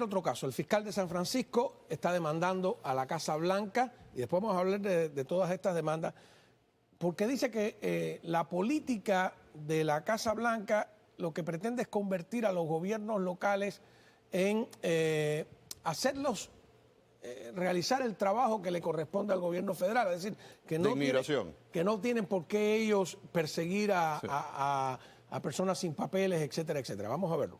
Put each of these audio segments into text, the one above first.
Otro caso, el fiscal de San Francisco está demandando a la Casa Blanca, y después vamos a hablar de todas estas demandas, porque dice que la política de la Casa Blanca lo que pretende es convertir a los gobiernos locales en hacerlos realizar el trabajo que le corresponde al gobierno federal, es decir, que no tienen por qué ellos perseguir a personas sin papeles, etcétera, etcétera. Vamos a verlo.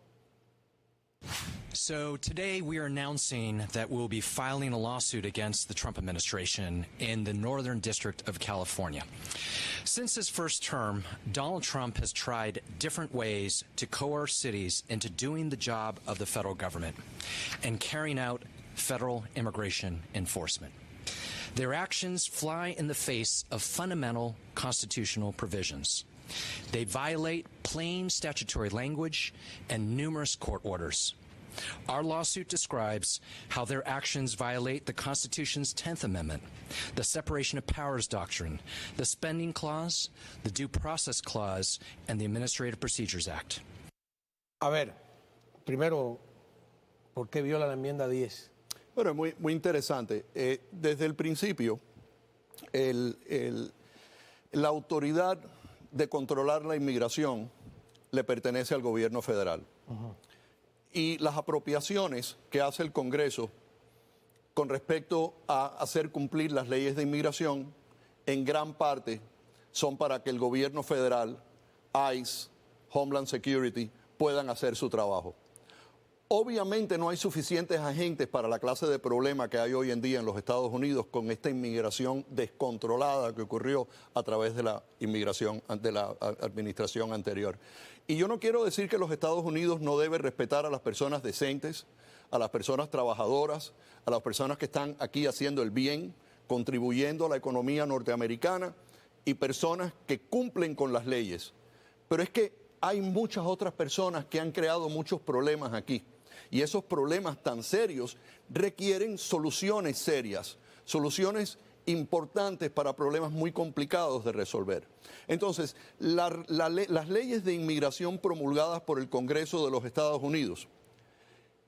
So today we are announcing that we'll be filing a lawsuit against the Trump administration in the Northern District of California. Since his first term, Donald Trump has tried different ways to coerce cities into doing the job of the federal government and carrying out federal immigration enforcement. Their actions fly in the face of fundamental constitutional provisions. They violate plain statutory language and numerous court orders. Our lawsuit describes how their actions violate the Constitution's 10th Amendment, the Separation of Powers Doctrine, the Spending Clause, the Due Process Clause, and the Administrative Procedures Act. A ver, primero, ¿por qué viola la enmienda 10? Bueno, muy interesante. Desde el principio, la autoridad de controlar la inmigración le pertenece al gobierno federal. Y las apropiaciones que hace el Congreso con respecto a hacer cumplir las leyes de inmigración, en gran parte son para que el gobierno federal, ICE, Homeland Security, puedan hacer su trabajo. Obviamente no hay suficientes agentes para la clase de problema que hay hoy en día en los Estados Unidos con esta inmigración descontrolada que ocurrió a través de la inmigración de la administración anterior. Y yo no quiero decir que los Estados Unidos no deben respetar a las personas decentes, a las personas trabajadoras, a las personas que están aquí haciendo el bien, contribuyendo a la economía norteamericana y personas que cumplen con las leyes. Pero es que hay muchas otras personas que han creado muchos problemas aquí. Y esos problemas tan serios requieren soluciones serias, soluciones importantes para problemas muy complicados de resolver. Entonces, las leyes de inmigración promulgadas por el Congreso de los Estados Unidos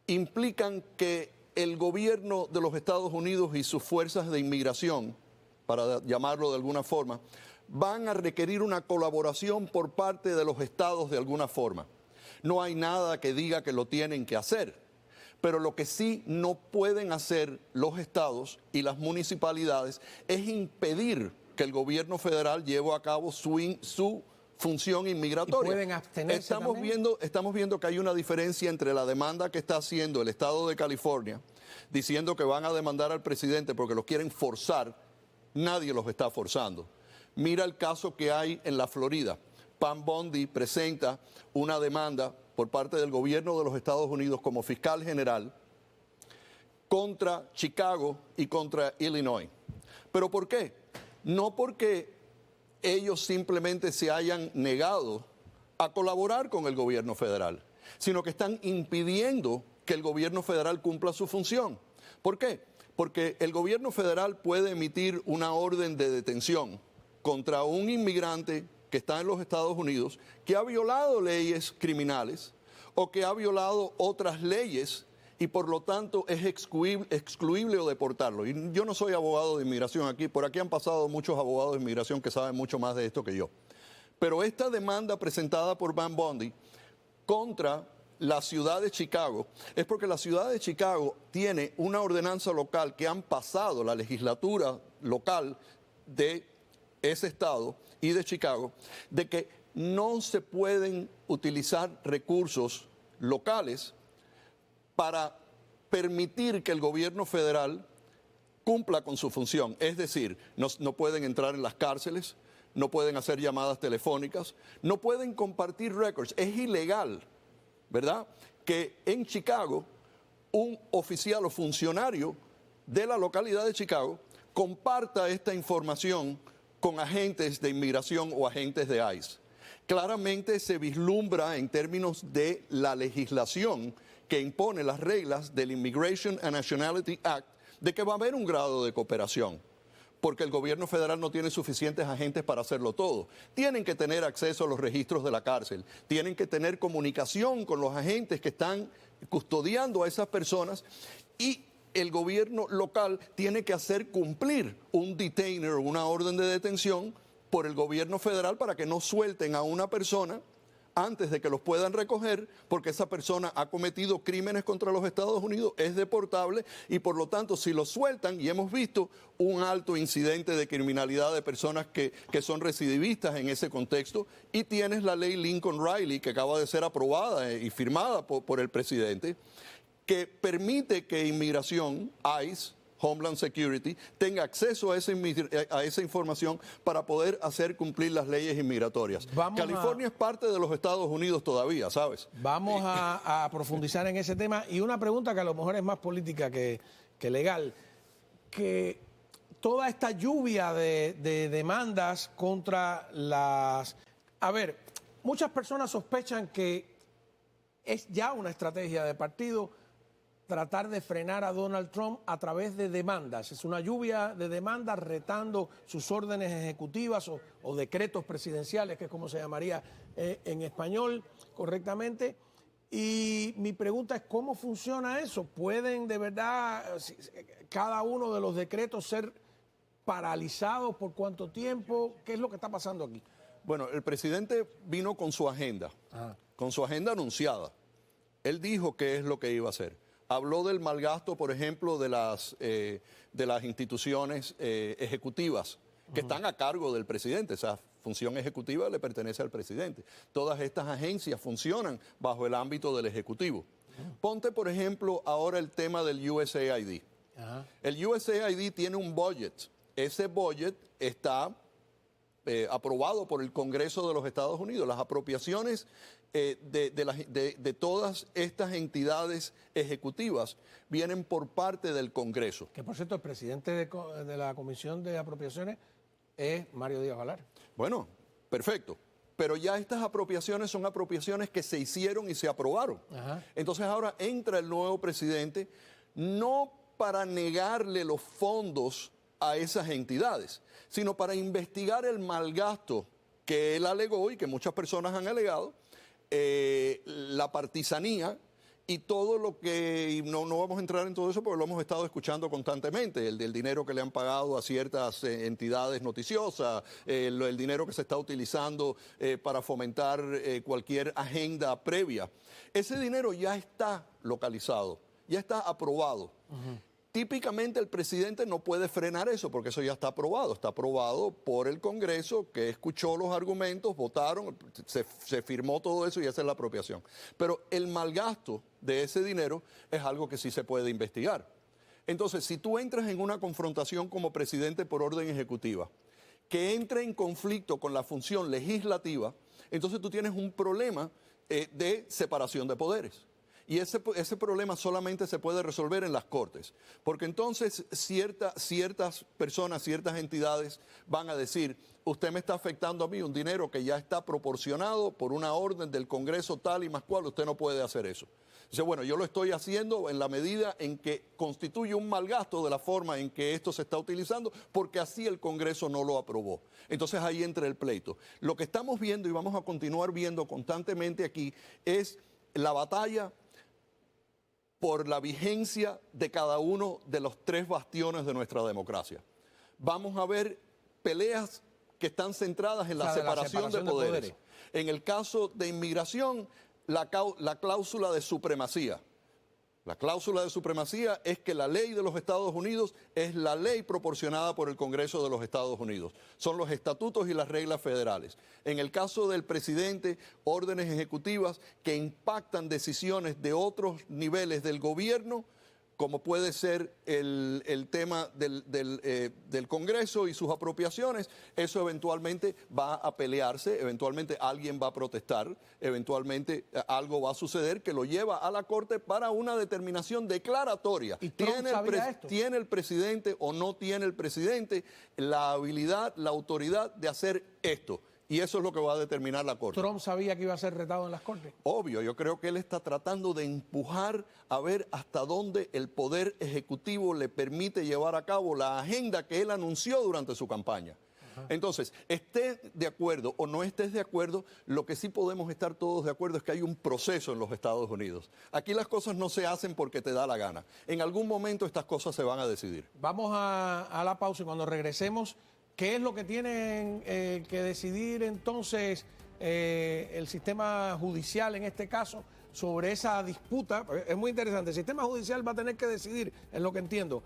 implican que el gobierno de los Estados Unidos y sus fuerzas de inmigración, para llamarlo de alguna forma, van a requerir una colaboración por parte de los estados de alguna forma. No hay nada que diga que lo tienen que hacer, pero lo que sí no pueden hacer los estados y las municipalidades es impedir que el gobierno federal lleve a cabo su función inmigratoria. ¿Y pueden abstenerse estamos viendo que hay una diferencia entre la demanda que está haciendo el estado de California, diciendo que van a demandar al presidente porque los quieren forzar. Nadie los está forzando. Mira el caso que hay en la Florida. Pam Bondi presenta una demanda por parte del gobierno de los Estados Unidos como fiscal general contra Chicago y contra Illinois. ¿Pero por qué? No porque ellos simplemente se hayan negado a colaborar con el gobierno federal, sino que están impidiendo que el gobierno federal cumpla su función. ¿Por qué? Porque el gobierno federal puede emitir una orden de detención contra un inmigrante que está en los Estados Unidos, que ha violado leyes criminales o que ha violado otras leyes y por lo tanto es excluible o deportarlo. Y yo no soy abogado de inmigración aquí, por aquí han pasado muchos abogados de inmigración que saben mucho más de esto que yo. Pero esta demanda presentada por Pam Bondi contra la ciudad de Chicago es porque la ciudad de Chicago tiene una ordenanza local que han pasado la legislatura local de ese estado y de Chicago, de que no se pueden utilizar recursos locales para permitir que el gobierno federal cumpla con su función. Es decir, no pueden entrar en las cárceles, no pueden hacer llamadas telefónicas, no pueden compartir récords. Es ilegal, ¿verdad?, que en Chicago un oficial o funcionario de la localidad de Chicago comparta esta información con agentes de inmigración o agentes de ICE. Claramente se vislumbra en términos de la legislación que impone las reglas del Immigration and Nationality Act de que va a haber un grado de cooperación. porque el gobierno federal no tiene suficientes agentes para hacerlo todo. Tienen que tener acceso a los registros de la cárcel, tienen que tener comunicación con los agentes que están custodiando a esas personas y el gobierno local tiene que hacer cumplir un detainer o una orden de detención por el gobierno federal para que no suelten a una persona antes de que los puedan recoger, porque esa persona ha cometido crímenes contra los Estados Unidos, es deportable y por lo tanto si lo sueltan, y hemos visto un alto incidente de criminalidad de personas que son recidivistas en ese contexto, y tienes la ley Lincoln Riley que acaba de ser aprobada y firmada por el presidente, que permite que inmigración, ICE, Homeland Security, tenga acceso a esa información para poder hacer cumplir las leyes inmigratorias. California es parte de los Estados Unidos todavía, ¿sabes? Vamos a profundizar en ese tema. Y una pregunta que a lo mejor es más política que legal, que toda esta lluvia de demandas contra las... A ver, muchas personas sospechan que es ya una estrategia de partido tratar de frenar a Donald Trump a través de demandas. Es una lluvia de demandas retando sus órdenes ejecutivas o decretos presidenciales, que es como se llamaría en español correctamente. Y mi pregunta es, ¿cómo funciona eso? ¿Pueden de verdad cada uno de los decretos ser paralizados por cuánto tiempo? ¿Qué es lo que está pasando aquí? Bueno, el presidente vino con su agenda, anunciada. Él dijo qué es lo que iba a hacer. Habló del mal gasto, por ejemplo, de las instituciones ejecutivas que están a cargo del presidente. Esa función ejecutiva le pertenece al presidente. Todas estas agencias funcionan bajo el ámbito del Ejecutivo. Ponte, por ejemplo, ahora el tema del USAID. El USAID tiene un budget. Ese budget está aprobado por el Congreso de los Estados Unidos. Las apropiaciones de todas estas entidades ejecutivas vienen por parte del Congreso. Que por cierto, el presidente de la Comisión de Apropiaciones es Mario Díaz Valar. Bueno, perfecto. Pero ya estas apropiaciones son apropiaciones que se hicieron y se aprobaron. Entonces ahora entra el nuevo presidente no para negarle los fondos a esas entidades, sino para investigar el mal gasto que él alegó y que muchas personas han alegado, la partisanía y todo lo que, y no vamos a entrar en todo eso porque lo hemos estado escuchando constantemente, el del dinero que le han pagado a ciertas entidades noticiosas, el dinero que se está utilizando para fomentar cualquier agenda previa. Ese dinero ya está localizado, ya está aprobado. Típicamente el presidente no puede frenar eso porque eso ya está aprobado por el Congreso que escuchó los argumentos, votaron, se firmó todo eso y esa es la apropiación. Pero el malgasto de ese dinero es algo que sí se puede investigar. Entonces, si tú entras en una confrontación como presidente por orden ejecutiva, que entre en conflicto con la función legislativa, entonces tú tienes un problema de separación de poderes. Y ese problema solamente se puede resolver en las Cortes, porque entonces ciertas personas, ciertas entidades van a decir, usted me está afectando a mí un dinero que ya está proporcionado por una orden del Congreso tal y más cual, usted no puede hacer eso. Dice, bueno, yo lo estoy haciendo en la medida en que constituye un mal gasto de la forma en que esto se está utilizando, porque así el Congreso no lo aprobó. Entonces ahí entra el pleito. Lo que estamos viendo y vamos a continuar viendo constantemente aquí es la batalla por la vigencia de cada uno de los tres bastiones de nuestra democracia. Vamos a ver peleas que están centradas en la separación de poderes. En el caso de inmigración, la cláusula de supremacía. La cláusula de supremacía es que la ley de los Estados Unidos es la ley proporcionada por el Congreso de los Estados Unidos. Son los estatutos y las reglas federales. En el caso del presidente, órdenes ejecutivas que impactan decisiones de otros niveles del gobierno, como puede ser el tema del Congreso y sus apropiaciones, eso eventualmente va a pelearse, eventualmente alguien va a protestar, eventualmente algo va a suceder que lo lleva a la Corte para una determinación declaratoria. ¿Y Trump sabía esto? ¿Tiene el presidente o no tiene el presidente la habilidad, la autoridad de hacer esto? Y eso es lo que va a determinar la Corte. ¿Trump sabía que iba a ser retado en las Cortes? Obvio, yo creo que él está tratando de empujar a ver hasta dónde el Poder Ejecutivo le permite llevar a cabo la agenda que él anunció durante su campaña. Entonces, estés de acuerdo o no estés de acuerdo, lo que sí podemos estar todos de acuerdo es que hay un proceso en los Estados Unidos. Aquí las cosas no se hacen porque te da la gana. En algún momento estas cosas se van a decidir. Vamos a la pausa y cuando regresemos, ¿qué es lo que tienen que decidir entonces el sistema judicial en este caso sobre esa disputa? Es muy interesante. El sistema judicial va a tener que decidir, es lo que entiendo,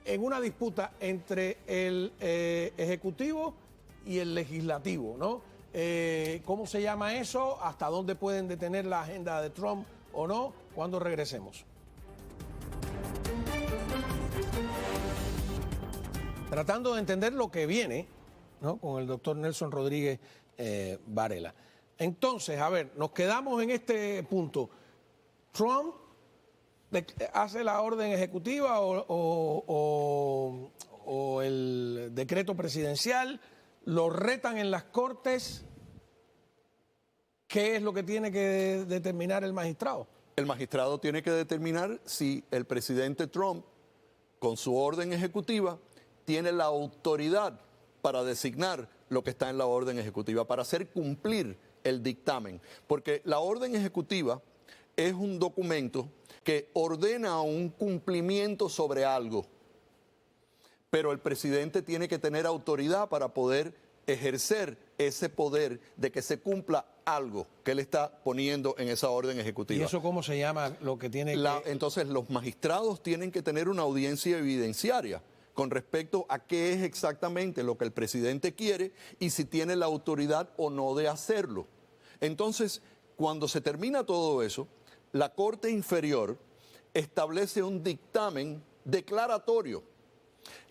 en una disputa entre el Ejecutivo y el Legislativo, ¿no? ¿Cómo se llama eso? ¿Hasta dónde pueden detener la agenda de Trump o no? Cuando regresemos. Tratando de entender lo que viene, ¿no? Con el doctor Nelson Rodríguez Varela. Entonces, a ver, nos quedamos en este punto. Trump hace la orden ejecutiva o el decreto presidencial, lo retan en las Cortes. ¿Qué es lo que tiene que determinar el magistrado? El magistrado tiene que determinar si el presidente Trump, con su orden ejecutiva, tiene la autoridad para designar lo que está en la orden ejecutiva, para hacer cumplir el dictamen. Porque la orden ejecutiva es un documento que ordena un cumplimiento sobre algo, pero el presidente tiene que tener autoridad para poder ejercer ese poder de que se cumpla algo que él está poniendo en esa orden ejecutiva. ¿Y eso cómo se llama lo que tiene que...? Entonces los magistrados tienen que tener una audiencia evidenciaria con respecto a qué es exactamente lo que el presidente quiere y si tiene la autoridad o no de hacerlo. Entonces, cuando se termina todo eso, la Corte Inferior establece un dictamen declaratorio,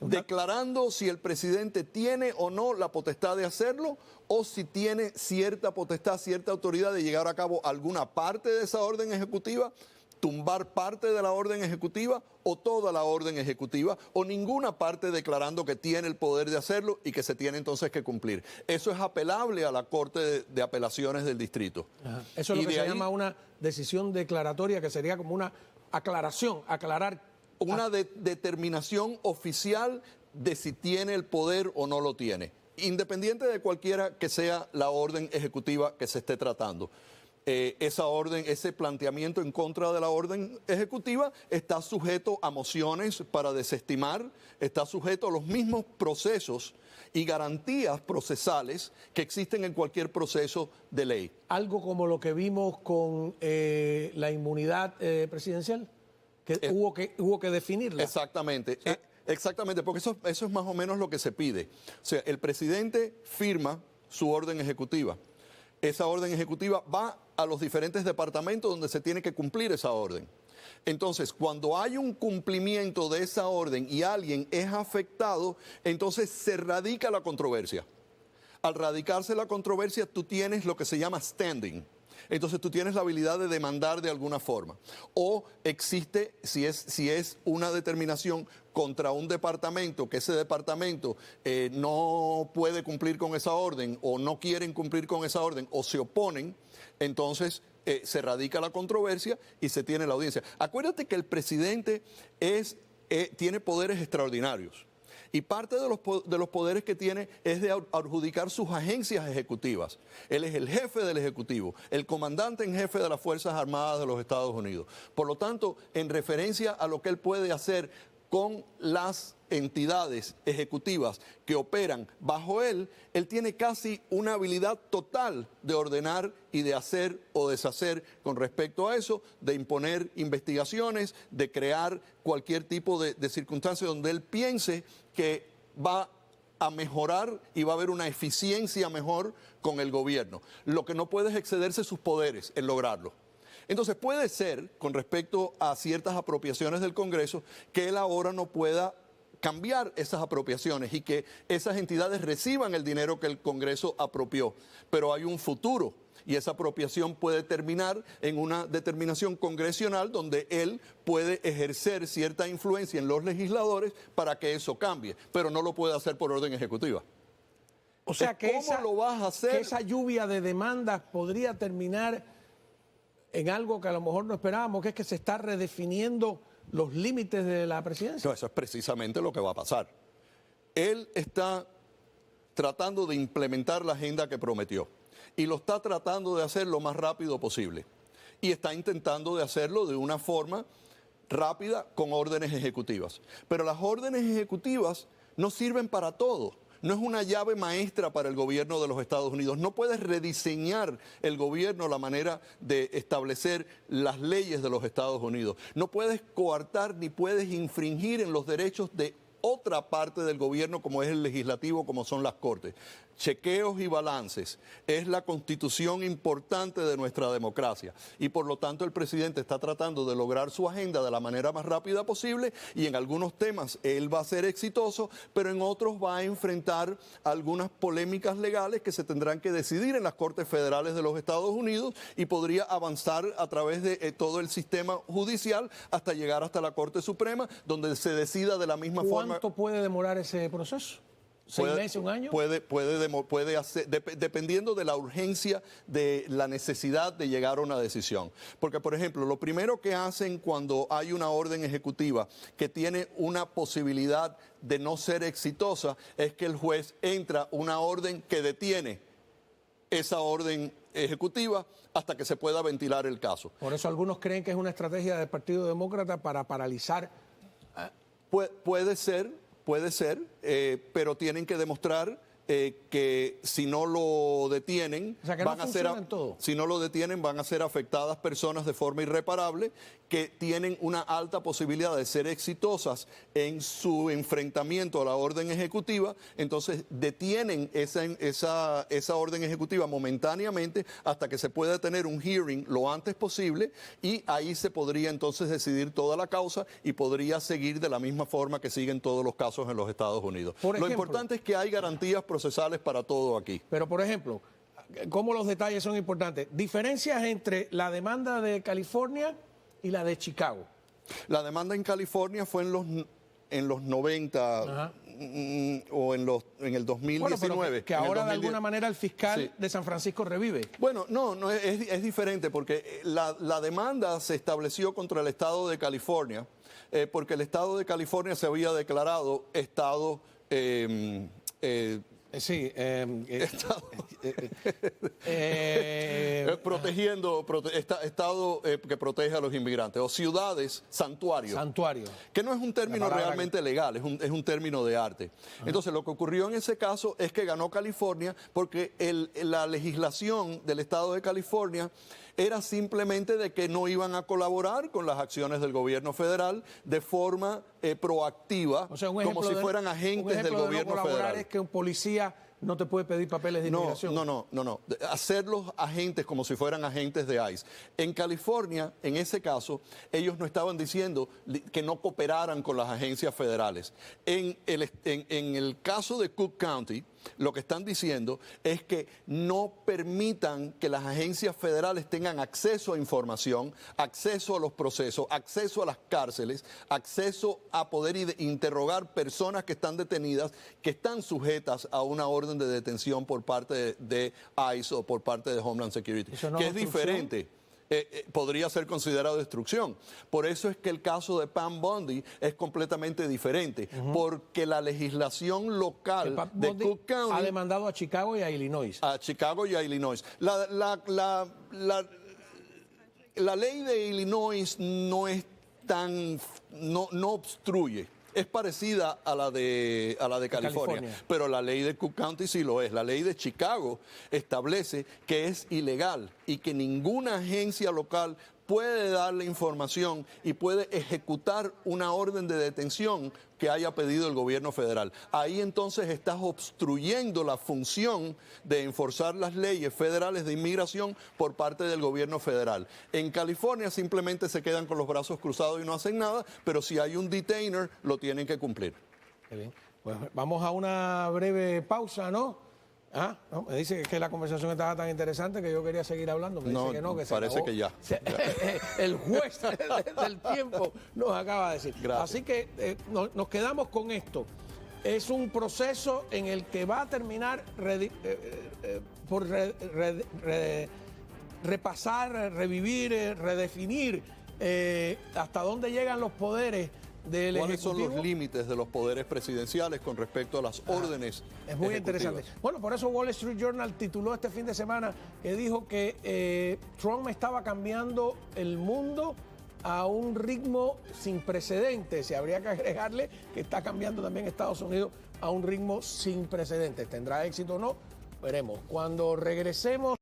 declarando si el presidente tiene o no la potestad de hacerlo o si tiene cierta potestad, cierta autoridad de llevar a cabo alguna parte de esa orden ejecutiva, tumbar parte de la orden ejecutiva o toda la orden ejecutiva o ninguna parte declarando que tiene el poder de hacerlo y que se tiene entonces que cumplir. Eso es apelable a la Corte de Apelaciones del Distrito. Ajá. Eso es lo que se llama una decisión declaratoria, que sería como una aclaración, aclarar. Una determinación oficial de si tiene el poder o no lo tiene, independiente de cualquiera que sea la orden ejecutiva que se esté tratando. Esa orden, ese planteamiento en contra de la orden ejecutiva está sujeto a mociones para desestimar, está sujeto a los mismos procesos y garantías procesales que existen en cualquier proceso de ley. Algo como lo que vimos con la inmunidad presidencial, que hubo que definirla. Exactamente. Exactamente, porque eso es más o menos lo que se pide. O sea, el presidente firma su orden ejecutiva. Esa orden ejecutiva va a los diferentes departamentos donde se tiene que cumplir esa orden. Entonces, cuando hay un cumplimiento de esa orden y alguien es afectado, entonces se radica la controversia. Al radicarse la controversia, tú tienes lo que se llama standing. Entonces tú tienes la habilidad de demandar de alguna forma. O existe, si es una determinación contra un departamento, que ese departamento no puede cumplir con esa orden o no quieren cumplir con esa orden o se oponen, entonces se radica la controversia y se tiene la audiencia. Acuérdate que el presidente tiene poderes extraordinarios. Y parte de los poderes que tiene es de adjudicar sus agencias ejecutivas. Él es el jefe del Ejecutivo, el comandante en jefe de las Fuerzas Armadas de los Estados Unidos. Por lo tanto, en referencia a lo que él puede hacer con las entidades ejecutivas que operan bajo él tiene casi una habilidad total de ordenar y de hacer o deshacer con respecto a eso, de imponer investigaciones, de crear cualquier tipo de circunstancia donde él piense que va a mejorar y va a haber una eficiencia mejor con el gobierno. Lo que no puede es excederse sus poderes en lograrlo. Entonces puede ser, con respecto a ciertas apropiaciones del Congreso, que él ahora no pueda cambiar esas apropiaciones y que esas entidades reciban el dinero que el Congreso apropió. Pero hay un futuro y esa apropiación puede terminar en una determinación congresional donde él puede ejercer cierta influencia en los legisladores para que eso cambie, pero no lo puede hacer por orden ejecutiva. O sea que ¿cómo lo vas a hacer? que esa lluvia de demandas podría terminar en algo que a lo mejor no esperábamos, que es que se está redefiniendo los límites de la presidencia. No, eso es precisamente lo que va a pasar. Él está tratando de implementar la agenda que prometió y lo está tratando de hacer lo más rápido posible. Y está intentando de hacerlo de una forma rápida con órdenes ejecutivas. Pero las órdenes ejecutivas no sirven para todo. No es una llave maestra para el gobierno de los Estados Unidos. No puedes rediseñar el gobierno, la manera de establecer las leyes de los Estados Unidos. No puedes coartar ni puedes infringir en los derechos de otra parte del gobierno como es el legislativo, como son las cortes. Chequeos y balances es la constitución importante de nuestra democracia y por lo tanto el presidente está tratando de lograr su agenda de la manera más rápida posible y en algunos temas él va a ser exitoso, pero en otros va a enfrentar algunas polémicas legales que se tendrán que decidir en las Cortes Federales de los Estados Unidos y podría avanzar a través de todo el sistema judicial hasta llegar hasta la Corte Suprema, donde se decida de la misma forma. ¿Cuánto puede demorar ese proceso? ¿6 meses, un año? Puede hacer, dependiendo de la urgencia, de la necesidad de llegar a una decisión. Porque, por ejemplo, lo primero que hacen cuando hay una orden ejecutiva que tiene una posibilidad de no ser exitosa es que el juez entra una orden que detiene esa orden ejecutiva hasta que se pueda ventilar el caso. Por eso algunos creen que es una estrategia del Partido Demócrata para paralizar. Puede ser, pero tienen que demostrar que si no lo detienen, o sea, que van no a ser, todo. si no lo detienen, van a ser afectadas personas de forma irreparable que tienen una alta posibilidad de ser exitosas en su enfrentamiento a la orden ejecutiva. Entonces detienen esa orden ejecutiva momentáneamente hasta que se pueda tener un hearing lo antes posible y ahí se podría entonces decidir toda la causa y podría seguir de la misma forma que siguen todos los casos en los Estados Unidos. Lo importante es que hay garantías procesales para todo aquí. Pero, por ejemplo, ¿cómo los detalles son importantes? Diferencias entre la demanda de California y la de Chicago. La demanda en California fue en los 90 o en el 2019. Bueno, pero que ahora de alguna manera el fiscal de San Francisco revive. Bueno, no es diferente porque la demanda se estableció contra el estado de California porque el estado de California se había declarado estado estado que protege a los inmigrantes, o ciudades santuario. Que no es un término realmente legal, es un término de arte. Entonces, lo que ocurrió en ese caso es que ganó California porque la legislación del estado de California era simplemente de que no iban a colaborar con las acciones del gobierno federal de forma proactiva, o sea, como si fueran agentes del gobierno federal. Es que un policía no te puede pedir papeles de inmigración. No. Hacerlos agentes como si fueran agentes de ICE. En California, en ese caso, ellos no estaban diciendo que no cooperaran con las agencias federales. En el caso de Cook County, lo que están diciendo es que no permitan que las agencias federales tengan acceso a información, acceso a los procesos, acceso a las cárceles, acceso a poder interrogar personas que están detenidas, que están sujetas a una orden de detención por parte de ICE o por parte de Homeland Security, que es diferente. Podría ser considerado destrucción. Por eso es que el caso de Pam Bondi es completamente diferente, porque la legislación local de Cook County ha demandado a Chicago y a Illinois. La ley de Illinois no es no obstruye. Es parecida a la de California, pero la ley de Cook County sí lo es. La ley de Chicago establece que es ilegal y que ninguna agencia local puede darle información y puede ejecutar una orden de detención que haya pedido el gobierno federal. Ahí entonces estás obstruyendo la función de enforzar las leyes federales de inmigración por parte del gobierno federal. En California simplemente se quedan con los brazos cruzados y no hacen nada, pero si hay un detainer, lo tienen que cumplir. Qué bien. Pues vamos a una breve pausa, ¿no? No, me dice que la conversación estaba tan interesante que yo quería seguir hablando. Me dice que no, que se parece acabó. que ya. El juez del tiempo nos acaba de decir. Gracias. Así que nos quedamos con esto. es un proceso en el que va a terminar por repasar, revivir, redefinir hasta dónde llegan los poderes del ¿Cuáles son Ejecutivo. los límites de los poderes presidenciales con respecto a las órdenes Es muy ejecutivas? interesante. Bueno, por eso Wall Street Journal tituló este fin de semana que dijo que Trump estaba cambiando el mundo a un ritmo sin precedentes. Y habría que agregarle que está cambiando también Estados Unidos a un ritmo sin precedentes. ¿Tendrá éxito o no? Veremos. Cuando regresemos...